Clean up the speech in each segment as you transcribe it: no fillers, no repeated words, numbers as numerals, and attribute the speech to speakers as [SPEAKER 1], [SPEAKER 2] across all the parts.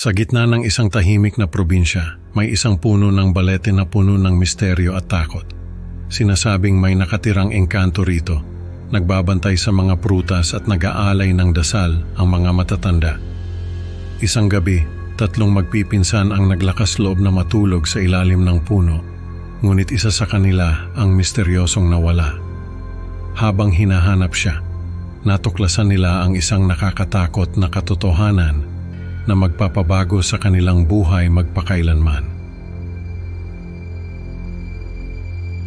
[SPEAKER 1] Sa gitna ng isang tahimik na probinsya, may isang puno ng balete na puno ng misteryo at takot. Sinasabing may nakatirang engkanto rito, nagbabantay sa mga prutas at nag-aalay ng dasal ang mga matatanda. Isang gabi, 3 magpipinsan ang naglakas loob na matulog sa ilalim ng puno, ngunit isa sa kanila ang misteryosong nawala. Habang hinahanap siya, natuklasan nila ang isang nakakatakot na katotohanan na magpapabago sa kanilang buhay magpakailanman.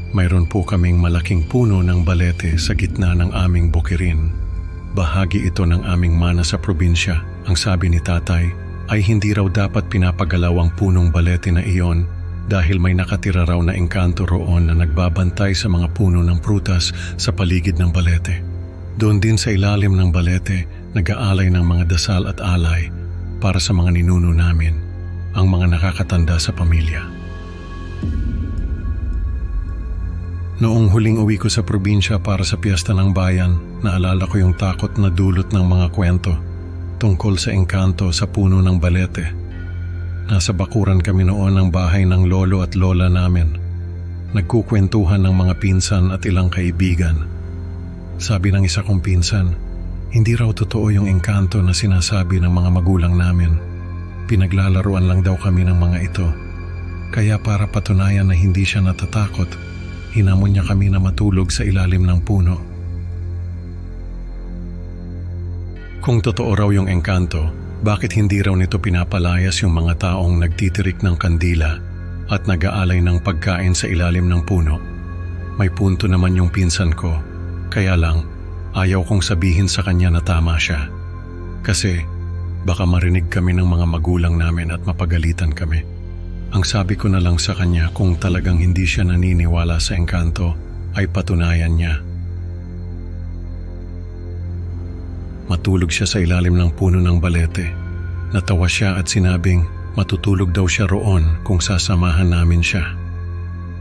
[SPEAKER 1] Mayroon po kaming malaking puno ng balete sa gitna ng aming bukirin. Bahagi ito ng aming mana sa probinsya. Ang sabi ni tatay ay hindi raw dapat pinapagalaw ang punong balete na iyon dahil may nakatira raw na engkanto roon na nagbabantay sa mga puno ng prutas sa paligid ng balete. Doon din sa ilalim ng balete, nag-aalay ng mga dasal at alay para sa mga ninuno namin, ang mga nakakatanda sa pamilya. Noong huling uwi ko sa probinsya para sa piyesta ng bayan, naalala ko yung takot na dulot ng mga kwento tungkol sa engkanto sa puno ng balete. Nasa bakuran kami noon ng bahay ng lolo at lola namin. Nagkukwentuhan ng mga pinsan at ilang kaibigan. Sabi ng isa kong pinsan, hindi raw totoo yung engkanto na sinasabi ng mga magulang namin. Pinaglalaruan lang daw kami ng mga ito. Kaya para patunayan na hindi siya natatakot, hinamon niya kami na matulog sa ilalim ng puno. Kung totoo raw yung engkanto, bakit hindi raw nito pinapalayas yung mga taong nagtitirik ng kandila at nag-aalay ng pagkain sa ilalim ng puno? May punto naman yung pinsan ko, kaya lang ayaw kong sabihin sa kanya na tama siya. Kasi baka marinig kami ng mga magulang namin at mapagalitan kami. Ang sabi ko na lang sa kanya, kung talagang hindi siya naniniwala sa engkanto, ay patunayan niya. Matulog siya sa ilalim ng puno ng balete. Natawa siya at sinabing matutulog daw siya roon kung sasamahan namin siya.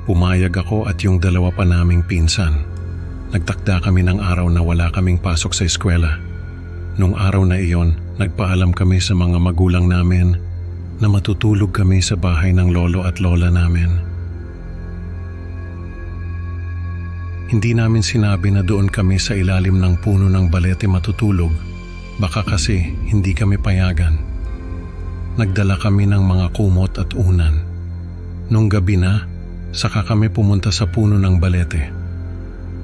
[SPEAKER 1] Pumayag ako at yung 2 pa naming pinsan. Nagtakda kami ng araw na wala kaming pasok sa eskwela. Nung araw na iyon, nagpaalam kami sa mga magulang namin na matutulog kami sa bahay ng lolo at lola namin. Hindi namin sinabi na doon kami sa ilalim ng puno ng balete matutulog. Baka kasi hindi kami payagan. Nagdala kami ng mga kumot at unan. Nung gabi na, saka kami pumunta sa puno ng balete.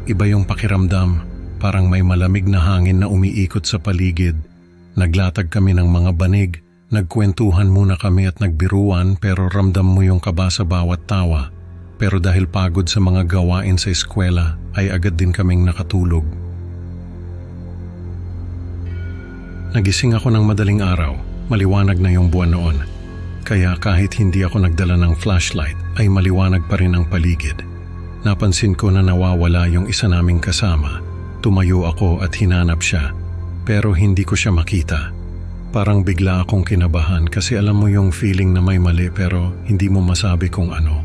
[SPEAKER 1] Iba yung pakiramdam, parang may malamig na hangin na umiikot sa paligid. Naglatag kami ng mga banig, nagkwentuhan muna kami at nagbiruan pero ramdam mo yung kaba sa bawat tawa. Pero dahil pagod sa mga gawain sa eskwela, ay agad din kaming nakatulog. Nagising ako ng madaling araw, maliwanag na yung buwan noon. Kaya kahit hindi ako nagdala ng flashlight, ay maliwanag pa rin ang paligid. Napansin ko na nawawala yung isa naming kasama. Tumayo ako at hinanap siya, pero hindi ko siya makita. Parang bigla akong kinabahan kasi alam mo yung feeling na may mali pero hindi mo masabi kung ano.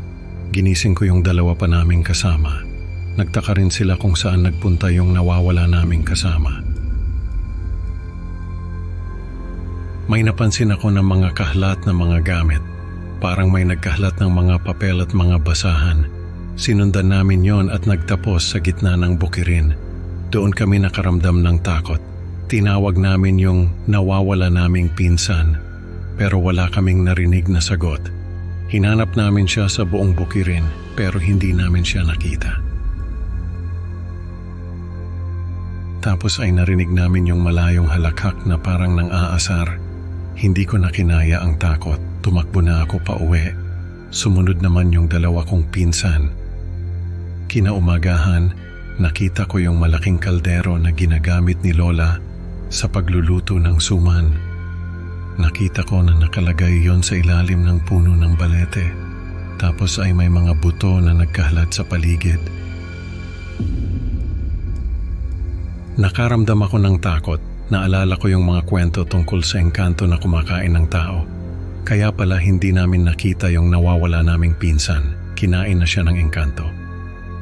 [SPEAKER 1] Ginising ko yung 2 pa naming kasama. Nagtaka rin sila kung saan nagpunta yung nawawala naming kasama. May napansin ako ng mga kahlat na mga gamit. Parang may nagkahlat ng mga papel at mga basahan. Sinundan namin yon at nagtapos sa gitna ng bukirin. Doon kami nakaramdam ng takot. Tinawag namin yung nawawala naming pinsan, pero wala kaming narinig na sagot. Hinanap namin siya sa buong bukirin, pero hindi namin siya nakita. Tapos ay narinig namin yung malayong halakhak na parang nang aasar. Hindi ko na kinaya ang takot. Tumakbo na ako pa uwi. Sumunod naman yung 2 kong pinsan. Kinaumagahan, nakita ko yung malaking kaldero na ginagamit ni Lola sa pagluluto ng suman. Nakita ko na nakalagay yon sa ilalim ng puno ng balete. Tapos ay may mga buto na nagkahalat sa paligid. Nakaramdam ako ng takot. Naalala ko yung mga kwento tungkol sa engkanto na kumakain ng tao. Kaya pala hindi namin nakita yung nawawala naming pinsan. Kinain na siya ng engkanto.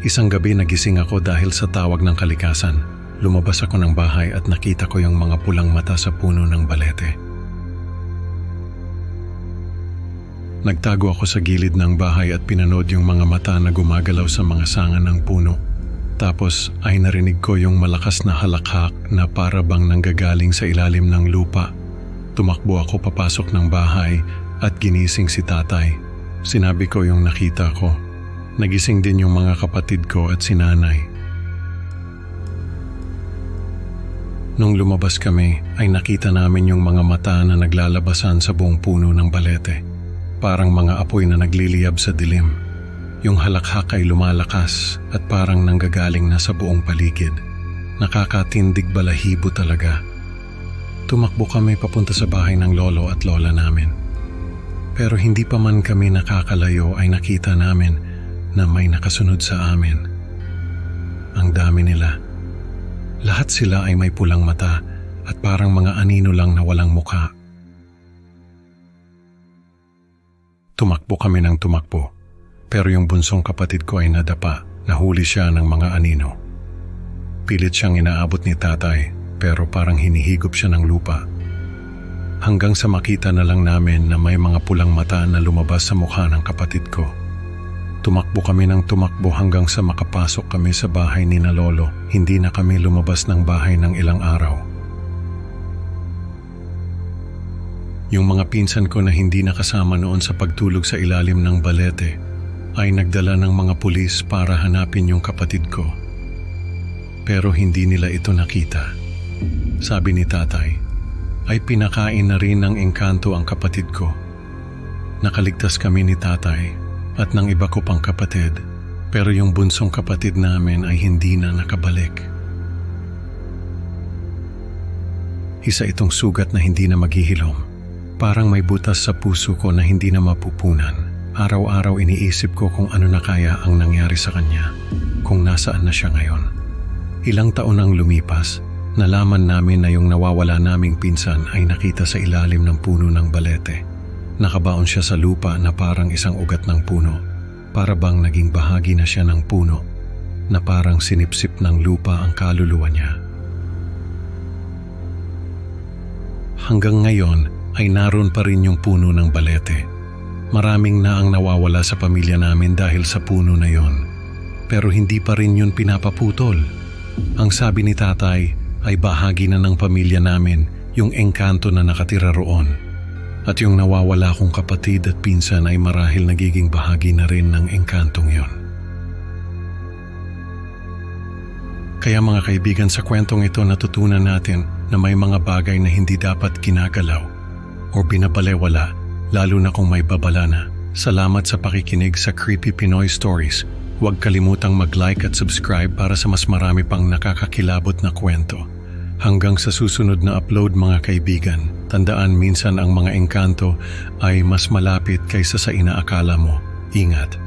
[SPEAKER 1] Isang gabi nagising ako dahil sa tawag ng kalikasan. Lumabas ako ng bahay at nakita ko yung mga pulang mata sa puno ng balete. Nagtago ako sa gilid ng bahay at pinanood yung mga mata na gumagalaw sa mga sanga ng puno. Tapos ay narinig ko yung malakas na halakhak na para bang nanggagaling sa ilalim ng lupa. Tumakbo ako papasok ng bahay at ginising si tatay. Sinabi ko yung nakita ko. Nagising din yung mga kapatid ko at si nanay. Nung lumabas kami ay nakita namin yung mga mata na naglalabasan sa buong puno ng balete. Parang mga apoy na nagliliyab sa dilim. Yung halakhak ay lumalakas at parang nanggagaling na sa buong paligid. Nakakatindig balahibo talaga. Tumakbo kami papunta sa bahay ng lolo at lola namin. Pero hindi pa man kami nakakalayo ay nakita namin na may nakasunod sa amin. Ang dami nila. Lahat sila ay may pulang mata at parang mga anino lang na walang mukha. Tumakbo kami ng tumakbo, pero yung bunsong kapatid ko ay nadapa, nahuli siya ng mga anino. Pilit siyang inaabot ni tatay, pero parang hinihigop siya ng lupa. Hanggang sa makita na lang namin na may mga pulang mata na lumabas sa mukha ng kapatid ko. Tumakbo kami ng tumakbo hanggang sa makapasok kami sa bahay ni na lolo. Hindi na kami lumabas ng bahay ng ilang araw. Yung mga pinsan ko na hindi nakasama noon sa pagtulog sa ilalim ng balete ay nagdala ng mga pulis para hanapin yung kapatid ko. Pero hindi nila ito nakita. Sabi ni tatay, ay pinakain na rin ng engkanto ang kapatid ko. Nakaligtas kami ni tatay at ng iba ko pang kapatid, pero yung bunsong kapatid namin ay hindi na nakabalik. Isa itong sugat na hindi na maghihilom. Parang may butas sa puso ko na hindi na mapupunan. Araw-araw iniisip ko kung ano na kaya ang nangyari sa kanya, kung nasaan na siya ngayon. Ilang taon ang lumipas, nalaman namin na yung nawawala naming pinsan ay nakita sa ilalim ng puno ng balete. Nakabaon siya sa lupa na parang isang ugat ng puno. Para bang naging bahagi na siya ng puno, na parang sinipsip ng lupa ang kaluluwa niya. Hanggang ngayon, ay naroon pa rin yung puno ng balete. Maraming na ang nawawala sa pamilya namin dahil sa puno na yon. Pero hindi pa rin yun pinapaputol. Ang sabi ni tatay ay bahagi na ng pamilya namin yung engkanto na nakatira roon. At yung nawawala kong kapatid at pinsan ay marahil nagiging bahagi na rin ng engkantong yon. Kaya mga kaibigan, sa kwentong ito natutunan natin na may mga bagay na hindi dapat ginagalaw o binabalewala, lalo na kung may babala na. Salamat sa pakikinig sa Creepy Pinoy Stories. Huwag kalimutang mag-like at subscribe para sa mas marami pang nakakakilabot na kwento. Hanggang sa susunod na upload mga kaibigan, tandaan minsan ang mga engkanto ay mas malapit kaysa sa inaakala mo. Ingat!